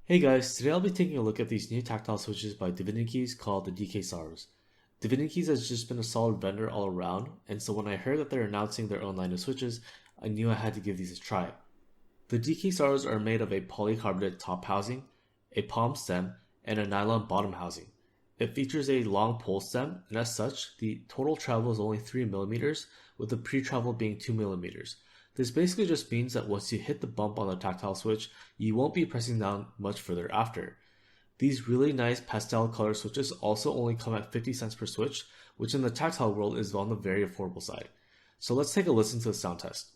Hey guys, today I'll be taking a look at these new tactile switches by Divinikeys called the DK Sarus. Divinikeys has just been a solid vendor all around, and so when I heard that they're announcing their own line of switches, I knew I had to give these a try. The DK Sarus are made of a polycarbonate top housing, a palm stem, and a nylon bottom housing. It features a long pole stem, and as such, the total travel is only 3mm, with the pre-travel being 2mm. This basically just means that once you hit the bump on the tactile switch, you won't be pressing down much further after. These really nice pastel color switches also only come at 50 cents per switch, which in the tactile world is on the very affordable side. So let's take a listen to the sound test.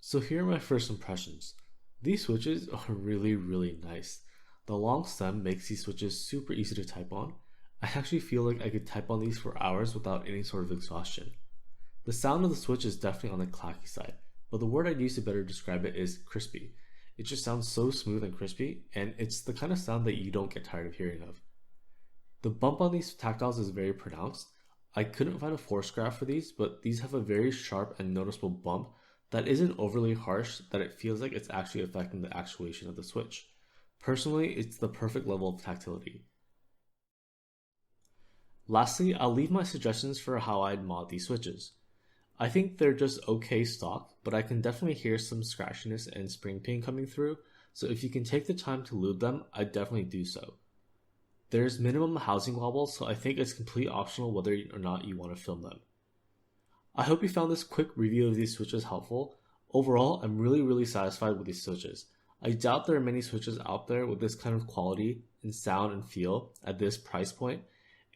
So here are my first impressions. These switches are really nice. The long stem makes these switches super easy to type on. I actually feel like I could type on these for hours without any sort of exhaustion. The sound of the switch is definitely on the clacky side, but the word I'd use to better describe it is crispy. It just sounds so smooth and crispy, and it's the kind of sound that you don't get tired of hearing of. The bump on these tactiles is very pronounced. I couldn't find a force graph for these, but these have a very sharp and noticeable bump that isn't overly harsh that it feels like it's actually affecting the actuation of the switch. Personally, it's the perfect level of tactility. Lastly, I'll leave my suggestions for how I'd mod these switches. I think they're just okay stock, but I can definitely hear some scratchiness and spring pain coming through, so if you can take the time to lube them, I'd definitely do so. There's minimum housing wobble, so I think it's completely optional whether or not you want to film them. I hope you found this quick review of these switches helpful. Overall, I'm really satisfied with these switches. I doubt there are many switches out there with this kind of quality and sound and feel at this price point,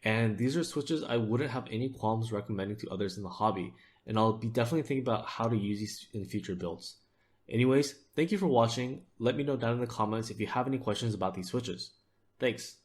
and these are switches I wouldn't have any qualms recommending to others in the hobby, and I'll be definitely thinking about how to use these in future builds. Anyways, thank you for watching. Let me know down in the comments if you have any questions about these switches. Thanks.